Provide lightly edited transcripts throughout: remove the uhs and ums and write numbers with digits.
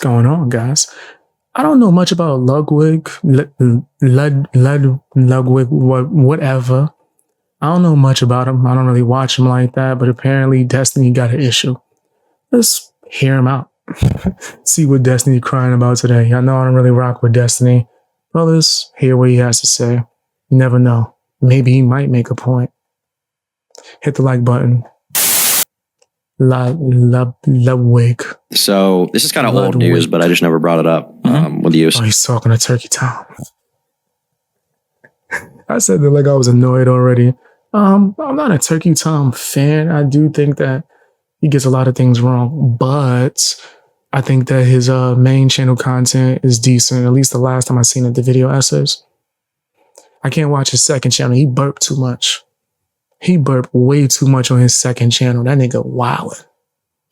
going on, guys? I don't know much about Ludwig, Ludwig, whatever. I don't know much about him. I don't really watch him like that, but apparently Destiny got an issue. Let's hear him out. See what Destiny crying about today. I know I don't really rock with Destiny, but let's hear what he has to say. You never know. Maybe he might make a point. Hit the like button. Ludwig. So this is kind of old news, but I just never brought it up with you. Oh, he's talking to Turkey Tom. I said that like I was annoyed already. I'm not a Turkey Tom fan. I do think that he gets a lot of things wrong, but I think that his main channel content is decent. At least the last time I seen it, the video essays. I can't watch his second channel. He burped too much. He burped way too much on his second channel. That nigga wildin'.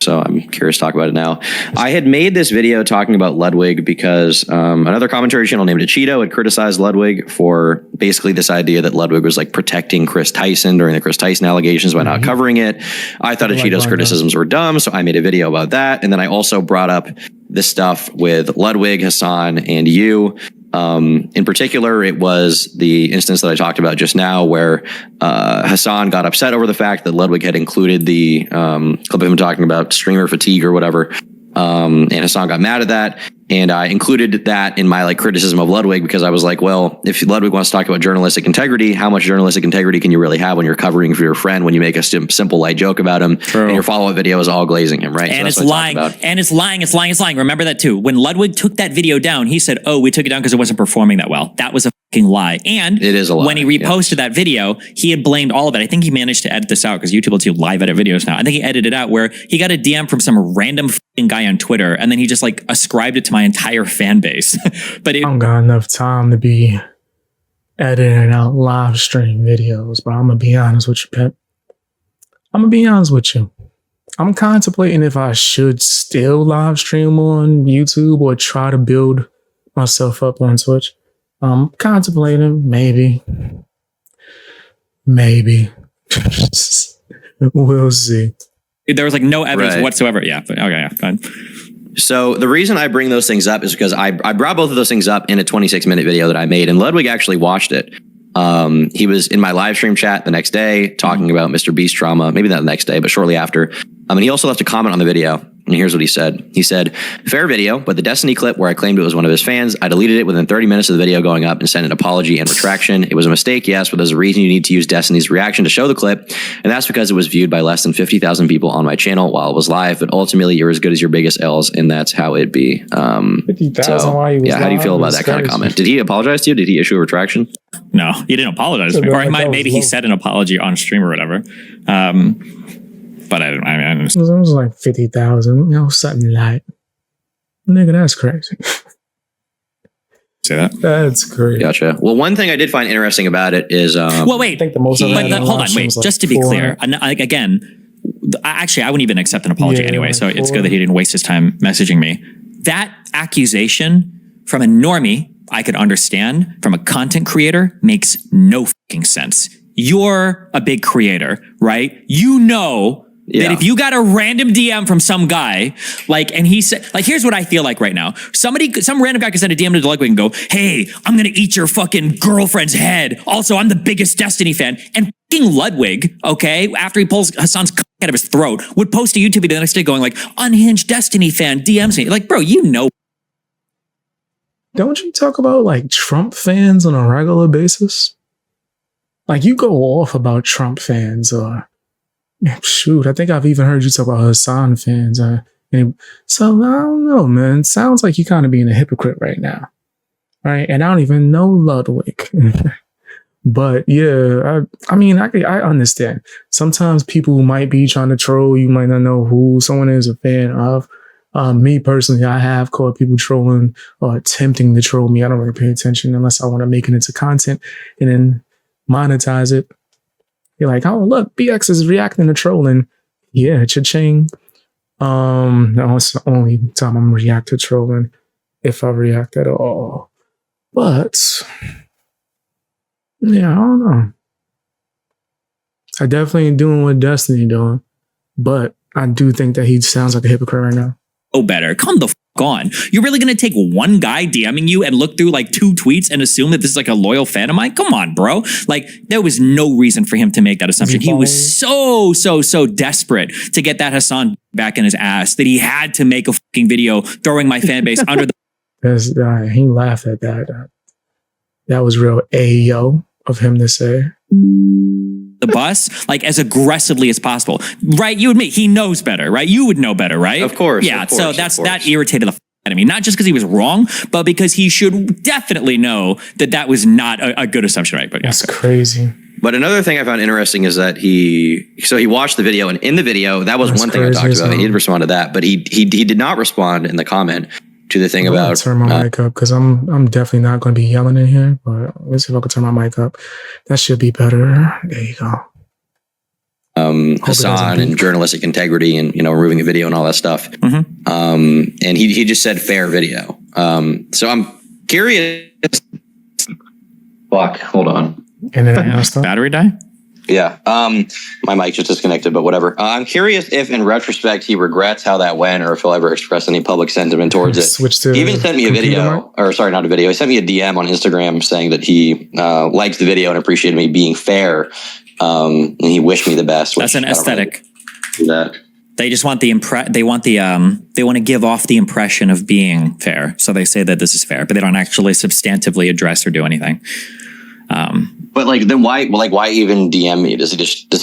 So I'm curious to talk about it now. I had made this video talking about Ludwig because another commentary channel named Cheeto had criticized Ludwig for basically this idea that Ludwig was like protecting Chris Tyson during the Chris Tyson allegations by not covering it. I thought Cheeto's criticisms were dumb, so I made a video about that. And then I also brought up this stuff with Ludwig, Hasan, and you. In particular, it was the instance that I talked about just now where Hasan got upset over the fact that Ludwig had included the clip of him talking about streamer fatigue or whatever. And Hasan got mad at that. And I included that in my like criticism of Ludwig because I was like, well, if Ludwig wants to talk about journalistic integrity, how much journalistic integrity can you really have when you're covering for your friend when you make a simple light joke about him? True. And your follow-up video is all glazing him, right? And so it's lying. And it's lying. It's lying. It's lying. Remember that too. When Ludwig took that video down, he said, oh, we took it down because it wasn't performing that well. That was a fucking lie. And it is a lie. When he reposted that video, he had blamed all of it. I think he managed to edit this out because YouTube lets you live edit videos now. I think he edited it out where he got a DM from some random fucking guy on Twitter and then he just like ascribed it to my entire fan base. But I don't got enough time to be editing out live stream videos, but I'm gonna be honest with you, Pep. I'm gonna be honest with you. I'm contemplating if I should still live stream on YouTube or try to build myself up on Twitch. I'm contemplating, maybe. We'll see. There was like no evidence whatsoever. Yeah, but okay, yeah, fine. So the reason I bring those things up is because I brought both of those things up in a 26-minute video that I made, and Ludwig actually watched it. He was in my live stream chat the next day talking about Mr. Beast trauma, maybe not the next day, but shortly after. And he also left a comment on the video. And here's what he said. He said, fair video, but the Destiny clip where I claimed it was one of his fans, I deleted it within 30 minutes of the video going up and sent an apology and retraction. It was a mistake, yes, but there's a reason you need to use Destiny's reaction to show the clip. And that's because it was viewed by less than 50,000 people on my channel while it was live. But ultimately, you're as good as your biggest L's, and that's how it be. 50,000 while he was yeah, how do you feel about that kind of comment? Did he apologize to you? Did he issue a retraction? No, he didn't apologize to me. Or maybe he said an apology on stream or whatever. But I mean, it was like 50,000, something like. Nigga, that's crazy. Say that? That's crazy. Gotcha. Well, one thing I did find interesting about it is. Well, wait. I think the most hold on, wait. Just to be clear, again, actually, I wouldn't even accept an apology anyway. So it's good that he didn't waste his time messaging me. That accusation from a normie, I could understand. From a content creator, makes no fucking sense. You're a big creator, right? You know. Yeah. That if you got a random DM from some guy, like, and he said, like, here's what I feel like right now. Some random guy could send a DM to Ludwig and go, hey, I'm going to eat your fucking girlfriend's head. Also, I'm the biggest Destiny fan. And fucking Ludwig, okay, after he pulls Hasan's cock out of his throat, would post a YouTube video the next day going like, unhinged Destiny fan DMs me. Like, bro, you know. Don't you talk about like Trump fans on a regular basis? Like you go off about Trump fans or... Shoot, I think I've even heard you talk about Hasan fans. So I don't know, man. Sounds like you're kind of being a hypocrite right now. Right? And I don't even know Ludwig. But yeah, I mean, I understand. Sometimes people might be trying to troll. You might not know who someone is a fan of. Me personally, I have caught people trolling or attempting to troll me. I don't really pay attention unless I want to make it into content and then monetize it. You're like, oh, look, BX is reacting to trolling. Yeah, cha-ching. No, it's the only time I'm react to trolling, if I react at all. But, yeah, I don't know. I definitely ain't doing what Destiny doing, but I do think that he sounds like a hypocrite right now. Oh, better. Calm the on. You're really going to take one guy DMing you and look through like 2 tweets and assume that this is like a loyal fan of mine? Come on, bro. Like, there was no reason for him to make that assumption. He was so desperate to get that Hasan back in his ass that he had to make a fucking video throwing my fan base under the... He laughed at that. That was real Ayo of him to say. The bus, like, as aggressively as possible. Right? You admit he knows better, right? You would know better, right? Of course. Yeah, of course, so that irritated the out of me. Not just because he was wrong, but because he should definitely know that was not a good assumption, right? But yeah, that's crazy. But another thing I found interesting is that he watched the video, and in the video, that was one thing I talked about. He did respond to that, but he did not respond in the comment to the thing about... turn my mic up because I'm definitely not going to be yelling in here, but let's see if I can turn my mic up. That should be better. There you go. Hasan and journalistic integrity and, removing a video and all that stuff. Mm-hmm. And he just said fair video. So I'm curious. Fuck, hold on. Battery die? Yeah. My mic just disconnected, but whatever. I'm curious if in retrospect he regrets how that went or if he'll ever express any public sentiment towards it. He even sent me a video, or sorry, not a video. He sent me a DM on Instagram saying that he liked the video and appreciated me being fair. And he wished me the best. That's an aesthetic. That. They just want they want to give off the impression of being fair. So they say that this is fair, but they don't actually substantively address or do anything. But then why even DM me? Does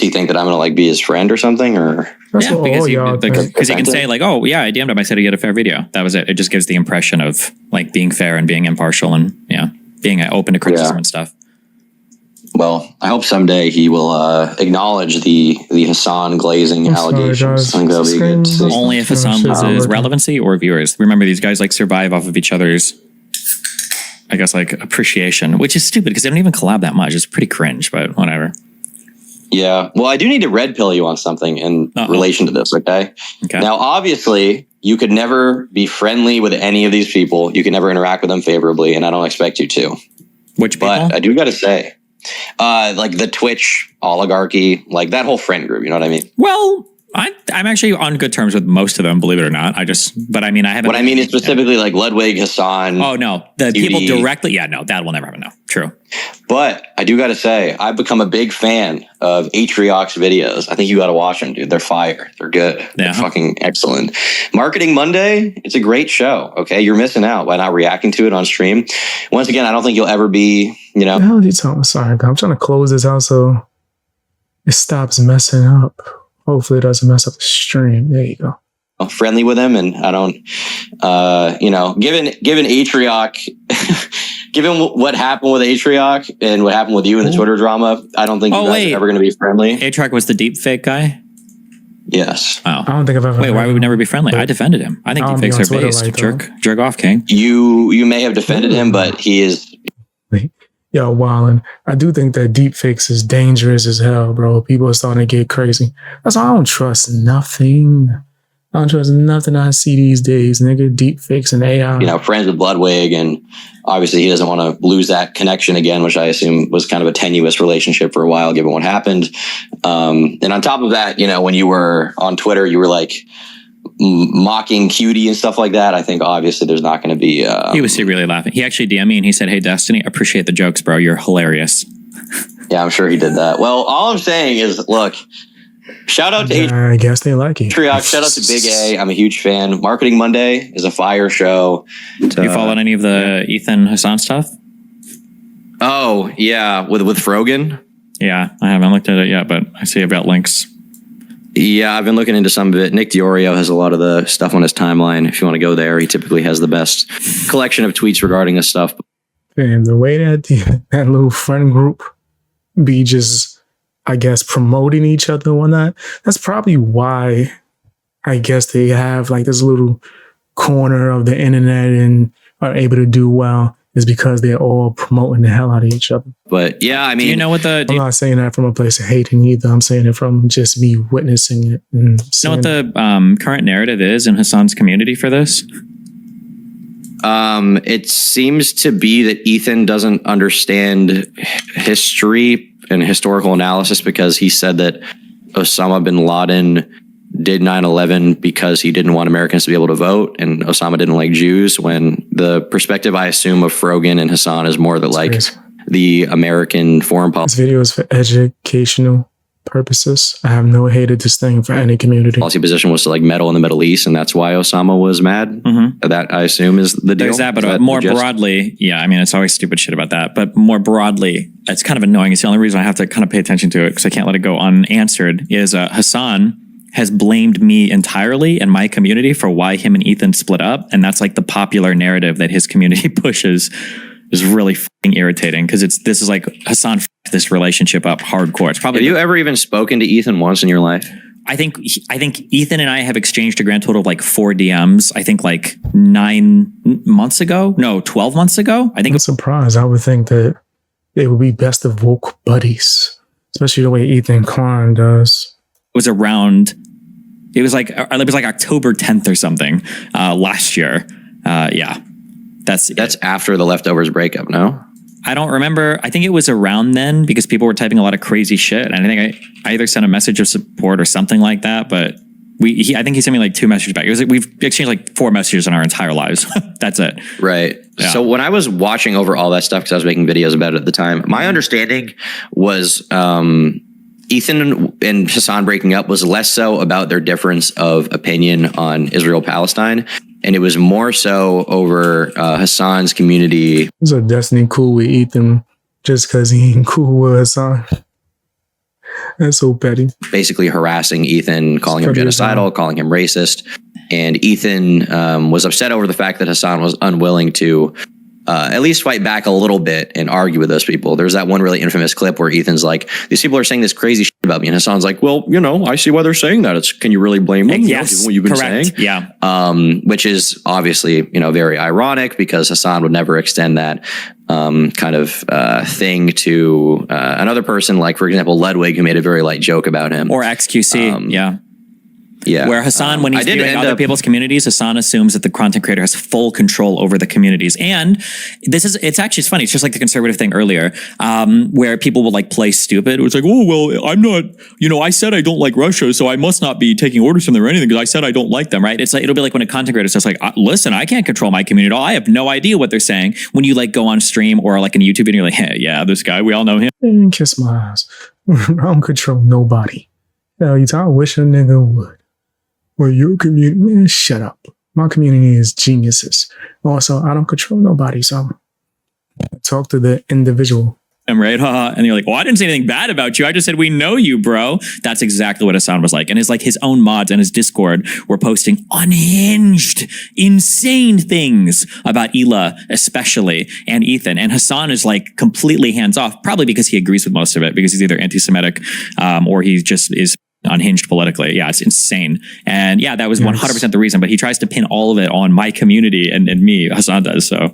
he think that I'm gonna be his friend or something? Or that's because he can say like, oh yeah, I DM'd him. I said he had a fair video. That was it. It just gives the impression of like being fair and being impartial and being open to criticism and stuff. Well, I hope someday he will acknowledge the Hasan glazing allegations. I think that'll be good. Only if Hasan loses relevancy or viewers. Remember, these guys like survive off of each other's, I guess, like appreciation, which is stupid because they don't even collab that much. It's pretty cringe, but whatever. Yeah. Well, I do need to red pill you on something in relation to this. Okay. Now, obviously, you could never be friendly with any of these people. You can never interact with them favorably, and I don't expect you to. Which people? But I do got to say. Like the Twitch oligarchy, like that whole friend group, you know what I mean? Well, I'm actually on good terms with most of them, believe it or not. I haven't. What I mean is specifically like Ludwig, Hasan. Oh no, the people directly. Yeah, no, that will never happen. No, true. But I do got to say, I've become a big fan of Atriok's videos. I think you got to watch them, dude. They're fire. They're good. They're fucking excellent. Marketing Monday, it's a great show. Okay, you're missing out by not reacting to it on stream. Once again, I don't think you'll ever be, The hell are you talking? Sorry, I'm trying to close this out so it stops messing up. Hopefully, it doesn't mess up the stream. There you go. Friendly with him, and I don't, given Atriok. Given what happened with Atriok and what happened with you in the Twitter drama, I don't think you guys are ever going to be friendly. Atriok was the deep fake guy? Yes. Oh. I don't think I've ever... Wait, why would we never be friendly? I defended him. I think deep fakes are based. Jerk off, King. You may have defended him, but he is... Yo, Wildin', I do think that deep fakes is dangerous as hell, bro. People are starting to get crazy. That's why I don't trust nothing. I don't trust nothing I see these days, nigga. Deep fakes and AI. Friends with Ludwig, and obviously he doesn't want to lose that connection again, which I assume was kind of a tenuous relationship for a while, given what happened. And on top of that, when you were on Twitter, you were like mocking Cutie and stuff like that. I think obviously there's not going to be... he was secretly laughing. He actually DM'd me and he said, "Hey, Destiny, appreciate the jokes, bro. You're hilarious." Yeah, I'm sure he did that. Well, all I'm saying is, look... Shout out to I guess they like it. Atriok. Shout out to Big A. I'm a huge fan. Marketing Monday is a fire show. Do you follow any of the Ethan Hasan stuff? Oh yeah, with Frogan. Yeah, I haven't looked at it yet, but I see about links. Yeah, I've been looking into some of it. Nick Diorio has a lot of the stuff on his timeline. If you want to go there, he typically has the best collection of tweets regarding this stuff. And the way that that little friend group be just, I guess, promoting each other and whatnot, that's probably why I guess they have like this little corner of the internet and are able to do well, is because they're all promoting the hell out of each other. But yeah, I mean, I'm not saying that from a place of hating either. I'm saying it from just me witnessing it. And you know what the current narrative is in Hasan's community for this? It seems to be that Ethan doesn't understand history and historical analysis, because he said that Osama bin Laden did 9/11 because he didn't want Americans to be able to vote, and Osama didn't like Jews, when the perspective I assume of Frogan and Hasan is more that like crazy. the American foreign policy. This video is for educational purposes. I have no hate or disdain for any community. Position was to like meddle in the Middle East, and that's why Osama was mad. That I assume is the deal. There's that, but more broadly, yeah, I mean, it's always stupid shit about that. But more broadly, it's kind of annoying. It's the only reason I have to kind of pay attention to it because I can't let it go unanswered. Is Hasan has blamed me entirely and my community for why him and Ethan split up, and that's like the popular narrative that his community pushes. Is really fucking irritating because this is like Hasan f***ed this relationship up hardcore. It's probably. Have you ever even spoken to Ethan once in your life? I think Ethan and I have exchanged a grand total of like 4 DMs. I think like 9 months ago. No, 12 months ago. I think. I'm surprised. I would think that they would be best of woke buddies, especially the way Ethan Klein does. It was around. It was like October 10th or something last year. Yeah. That's after the Leftovers breakup, no? I don't remember. I think it was around then because people were typing a lot of crazy shit. And I think I either sent a message of support or something like that. But I think he sent me like 2 messages back. We've exchanged like 4 messages in our entire lives. That's it. Right. Yeah. So when I was watching over all that stuff, because I was making videos about it at the time, my understanding was Ethan and Hasan breaking up was less so about their difference of opinion on Israel-Palestine. And it was more so over Hasan's community. So Destiny cool with Ethan just because he ain't cool with Hasan. That's so petty. Basically harassing Ethan, calling him genocidal, calling him racist. And Ethan was upset over the fact that Hasan was unwilling to at least fight back a little bit and argue with those people. There's that one really infamous clip where Ethan's like, these people are saying this crazy shit about me. And Hasan's like, well, I see why they're saying that. Can you really blame them? Yes, given what you've been saying? Yeah. Which is obviously, very ironic because Hasan would never extend that kind of thing to another person. Like, for example, Ludwig, who made a very light joke about him. Or XQC. Yeah. Yeah. Where Hasan, when he's viewing other people's communities, Hasan assumes that the content creator has full control over the communities. And it's funny. It's just like the conservative thing earlier, where people will like play stupid. It was like, oh, well, I'm not, I said I don't like Russia, so I must not be taking orders from them or anything because I said I don't like them, right? It's like, it'll be like when a content creator says like, listen, I can't control my community at all. I have no idea what they're saying. When you like go on stream or like in YouTube video, you're like, hey, yeah, this guy, we all know him. And kiss my ass. I don't control nobody. Hell, I wish a nigga would. Well, your community, man, shut up. My community is geniuses. Also, I don't control nobody, so talk to the individual. Right? And you're like, well, I didn't say anything bad about you. I just said, we know you, bro. That's exactly what Hasan was like. And his own mods and his Discord were posting unhinged, insane things about Hila, especially, and Ethan. And Hasan is like completely hands off, probably because he agrees with most of it, because he's either anti-Semitic or he just is unhinged politically. Yeah, it's insane. And yeah, that was 100% the reason, but he tries to pin all of it on my community and me. Hasan does. So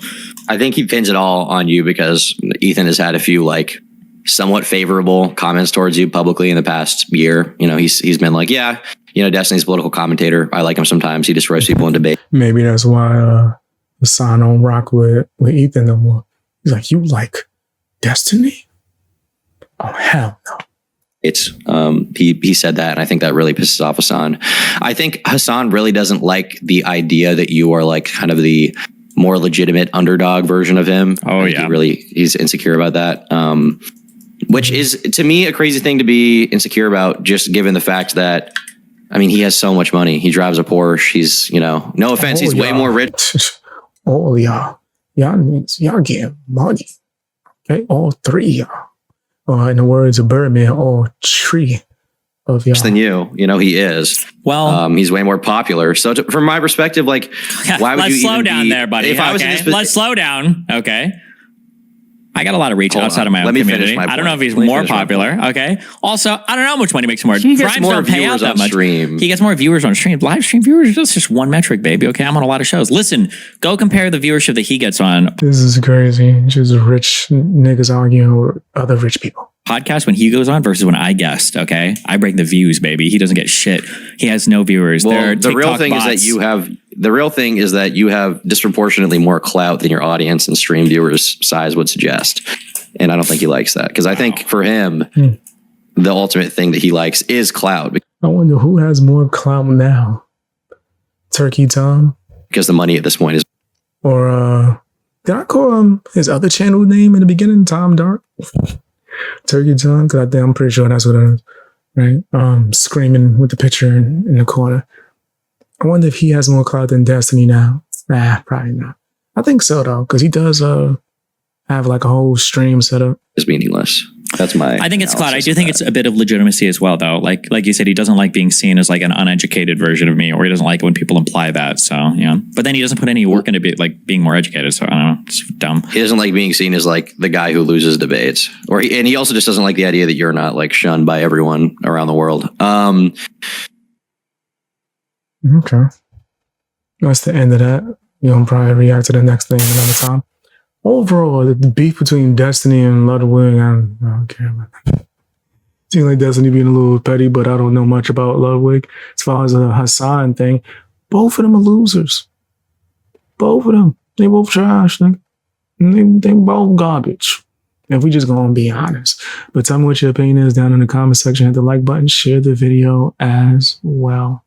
I think he pins it all on you because Ethan has had a few like somewhat favorable comments towards you publicly in the past year. He's been like, yeah, Destiny's a political commentator. I like him sometimes. He just roasts people in debate. Maybe that's why Hasan don't rock with Ethan no more. He's like, you like Destiny? Oh, hell no. It's he said that, and I think that really pisses off Hasan. I think Hasan really doesn't like the idea that you are like kind of the more legitimate underdog version of him. Oh yeah, he's insecure about that. Which is to me a crazy thing to be insecure about, just given the fact that he has so much money. He drives a Porsche. He's no offense, he's way more rich. Oh y'all getting money. Okay, all 3 y'all. In the words of Birdman, all 3 of y'all. Than you. He is. Well, he's way more popular. So from my perspective, like, why would you slow down there, buddy? Let's slow down. Okay. I got a lot of reach outside of my own community. I don't know if he's more popular. Okay. Also, I don't know how much money makes him more. He gets more viewers on stream. He gets more viewers on stream. Live stream viewers, that's just one metric, baby. Okay. I'm on a lot of shows. Listen, go compare the viewership that he gets on. This is crazy. Just rich niggas arguing with other rich people. Podcast when he goes on versus when I guest. Okay. I break the views, baby. He doesn't get shit. He has no viewers. Well, the real thing is that you have disproportionately more clout than your audience and stream viewers size would suggest. And I don't think he likes that, because I think for him, the ultimate thing that he likes is clout. I wonder who has more clout now. Turkey Tom? Because the money at this point is... Or, did I call him his other channel name in the beginning? Tom Dark? Turkey Tom? Because I'm pretty sure that's what it is. Right? Screaming with the picture in the corner. I wonder if he has more clout than Destiny now. Nah, probably not. I think so, though, because he does have like a whole stream set up. Is meaningless. That's my... I think it's clout. I do think it's a bit of legitimacy as well, though. Like you said, he doesn't like being seen as like an uneducated version of me, or he doesn't like it when people imply that. So, yeah. But then he doesn't put any work into being more educated. So, I don't know. It's dumb. He doesn't like being seen as like the guy who loses debates. And he also just doesn't like the idea that you're not like shunned by everyone around the world. Okay. That's the end of that. You'll probably react to the next thing another time. Overall, the beef between Destiny and Ludwig, I don't care about that. Seems like Destiny being a little petty, but I don't know much about Ludwig. As far as the Hasan thing, both of them are losers. Both of them. They both trash, nigga. They both garbage. If we just gonna be honest. But tell me what your opinion is down in the comment section. Hit the like button, share the video as well.